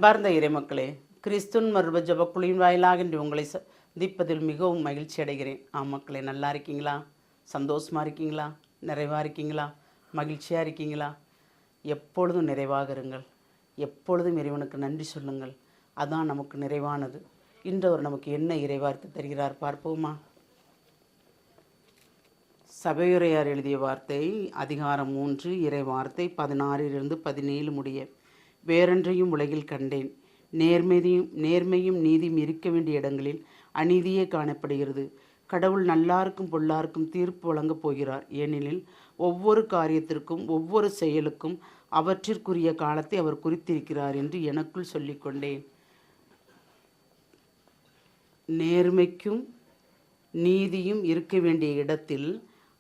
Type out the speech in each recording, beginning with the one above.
அன்பார்ந்த இறைமக்களே, கிறிஸ்துவின் மறுப ஜபக்குழியின் வாயிலாக இன்று உங்களை சந்திப்பதில் மிகவும் மகிழ்ச்சி அடைகிறேன். மக்களே, நல்லா இருக்கீங்களா? சந்தோஷமாக இருக்கீங்களா? நிறைவாக இருக்கீங்களா? மகிழ்ச்சியாக இருக்கீங்களா? எப்பொழுதும் நிறைவாக இருங்கள். எப்பொழுதும் இறைவனுக்கு நன்றி சொல்லுங்கள். அதான் நமக்கு நிறைவானது. இன்று அவர் நமக்கு என்ன இறைவார்த்தை தருகிறார் பார்ப்போமா? சபையுரையார் எழுதிய வார்த்தை அதிகாரம் 3 இறை வார்த்தை 16 17 முடிய. வேறொன்றையும் உலகில் கண்டேன். நேர்மையும் நீதியும் இருக்க வேண்டிய இடங்களில் அநீதியே காணப்படுகிறது. கடவுள் நல்லாருக்கும் பொல்லாருக்கும் தீர்ப்பு வழங்கப் போகிறார். ஏனெனில் ஒவ்வொரு காரியத்திற்கும் ஒவ்வொரு செயலுக்கும் அவற்றிற்குரிய காலத்தை அவர் குறித்திருக்கிறார் என்று எனக்குள் சொல்லிக்கொண்டேன். நேர்மைக்கும் நீதியும் இருக்க வேண்டிய இடத்தில்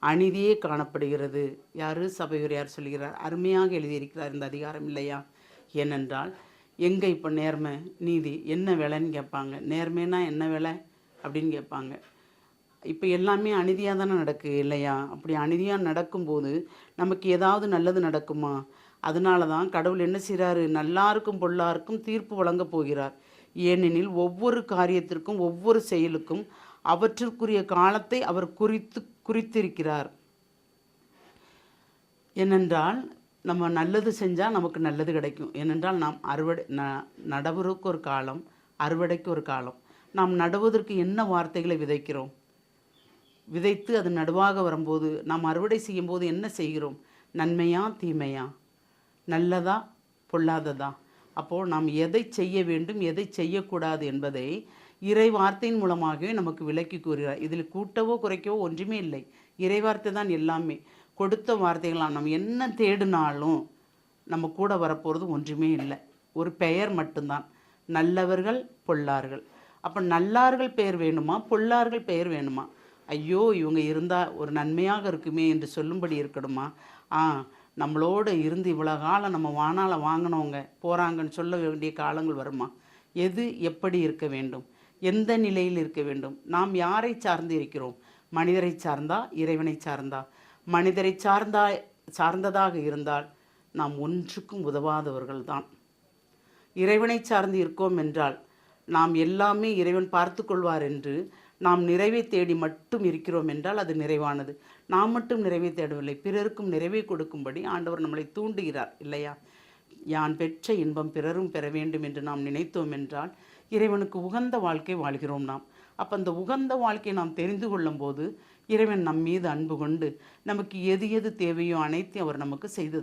அநீதியே காணப்படுகிறது. யாரு? சபையுரையார் சொல்கிறார். அருமையாக எழுதியிருக்கிறார் இந்த அதிகாரம் இல்லையா? ஏனென்றால் எங்கே இப்போ நேர்மை நீதி என்ன வேலைன்னு கேட்பாங்க. நேர்மைனா என்ன வேலை அப்படின்னு கேட்பாங்க. இப்போ எல்லாமே அநீதியாக தானே நடக்குது இல்லையா? அப்படி அநீதியாக நடக்கும்போது நமக்கு ஏதாவது நல்லது நடக்குமா? அதனால தான் கடவுள் என்ன செய்கிறாரு? நல்லாருக்கும் பொல்லாருக்கும் தீர்ப்பு வழங்கப் போகிறார். ஏனெனில் ஒவ்வொரு காரியத்திற்கும் ஒவ்வொரு செயலுக்கும் அவற்றிற்குரிய காலத்தை அவர் குறித்திருக்கிறார். ஏனென்றால் நம்ம நல்லது செஞ்சால் நமக்கு நல்லது கிடைக்கும். ஏனென்றால் நாம் நடவுக்கு ஒரு காலம், அறுவடைக்கு ஒரு காலம். நாம் நடுவதற்கு என்ன வார்த்தைகளை விதைக்கிறோம்? விதைத்து அது நடுவாக வரும்போது நாம் அறுவடை செய்யும்போது என்ன செய்கிறோம்? நன்மையா தீமையா? நல்லதா பொல்லாததா? அப்போது நாம் எதை செய்ய வேண்டும் எதை செய்யக்கூடாது என்பதை இறை வார்த்தையின் மூலமாகவே நமக்கு விளக்கி கூறுகிறார். இதில் கூட்டவோ குறைக்கவோ ஒன்றுமே இல்லை. இறை வார்த்தை தான் எல்லாமே. கொடுத்த வார்த்தைகளாம் நம்ம என்ன தேடினாலும் நம்ம கூட வரப்போகிறது ஒன்றுமே இல்லை. ஒரு பெயர் மட்டும்தான். நல்லவர்கள் பொல்லார்கள். அப்போ நல்லார்கள் பெயர் வேணுமா பொல்லார்கள் பெயர் வேணுமா? ஐயோ இவங்க இருந்தால் ஒரு நன்மையாக இருக்குமே என்று சொல்லும்படி இருக்கணுமா? நம்மளோடு இருந்து இவ்வளோ காலம் நம்ம வானால வாங்கினவங்க போகிறாங்கன்னு சொல்ல வேண்டிய காலங்கள் வருமா? எது எப்படி இருக்க வேண்டும்? எந்த நிலையில் இருக்க வேண்டும்? நாம் யாரை சார்ந்து இருக்கிறோம்? மனிதரை சார்ந்தா இறைவனை சார்ந்தா? மனிதரை சார்ந்ததாக இருந்தால் நாம் ஒன்றுக்கும் உதவாதவர்கள் தான். இறைவனை சார்ந்து இருக்கோம் என்றால் நாம் எல்லாமே இறைவன் பார்த்து கொள்வார் என்று நாம் நிறைவை தேடி மட்டும் இருக்கிறோம் என்றால் அது நிறைவானது. நாம் மட்டும் நிறைவை தேடவில்லை, பிறருக்கும் நிறைவை கொடுக்கும்படி ஆண்டவர் நம்மளை தூண்டுகிறார் இல்லையா? யான் பெற்ற இன்பம் பிறரும் பெற வேண்டும் என்று நாம் நினைத்தோம் என்றால் இறைவனுக்கு உகந்த வாழ்க்கை வாழ்கிறோம் நாம். அப்போ அந்த உகந்த வாழ்க்கையை நாம் தெரிந்து கொள்ளும் போது இறைவன் நம் மீது அன்பு கொண்டு நமக்கு எது எது தேவையோ அனைத்தையும் அவர் நமக்கு செய்து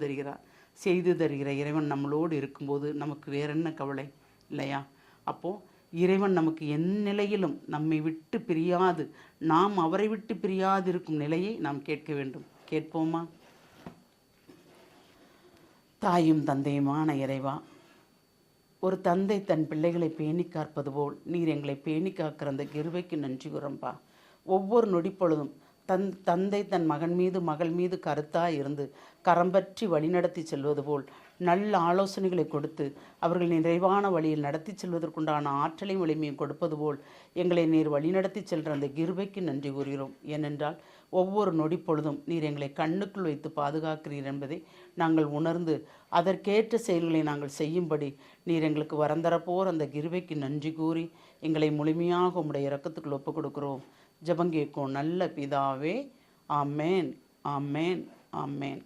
தருகிற இறைவன் நம்மளோடு இருக்கும்போது நமக்கு வேற என்ன கவலை இல்லையா? அப்போது இறைவன் நமக்கு என் நிலையிலும் நம்மை விட்டு பிரியாது, நாம் அவரை விட்டு பிரியாது இருக்கும் நிலையை நாம் கேட்க வேண்டும். கேட்போமா? தாயும் தந்தையுமான இறைவா, ஒரு தந்தை தன் பிள்ளைகளை பேணி காப்பது போல் நீர் எங்களை பேணி காக்கிற அந்த கிருபைக்கு நன்றி கூறம்பா. ஒவ்வொரு நொடிப்பொழுதும் தந்தை தன் மகன் மீது மகள் மீது கருத்தாக இருந்து கரம்பற்றி வழிநடத்தி செல்வது போல் நல்ல ஆலோசனைகளை கொடுத்து அவர்கள் நிறைவான வழியில் நடத்தி செல்வதற்குண்டான ஆற்றலையும் வலிமையும் கொடுப்பது போல் எங்களை நீர் வழிநடத்தி செல்கிற அந்த கிருபைக்கு நன்றி கூறுகிறோம். ஏனென்றால் ஒவ்வொரு நொடிப்பொழுதும் நீர் எங்களை கண்ணுக்குள் வைத்து பாதுகாக்கிறீர் என்பதை நாங்கள் உணர்ந்து அதற்கேற்ற செயல்களை நாங்கள் செய்யும்படி நீர் எங்களுக்கு வரந்தரப்போர் அந்த கிருபைக்கு நன்றி கூறி எங்களை முழுமையாக உம்முடைய இரக்கத்துக்குள் ஒப்புக் கொடுக்கிறோம். ஜெபம் கேட்கும் நல்ல பிதாவே. ஆமேன், ஆமேன், ஆமேன்.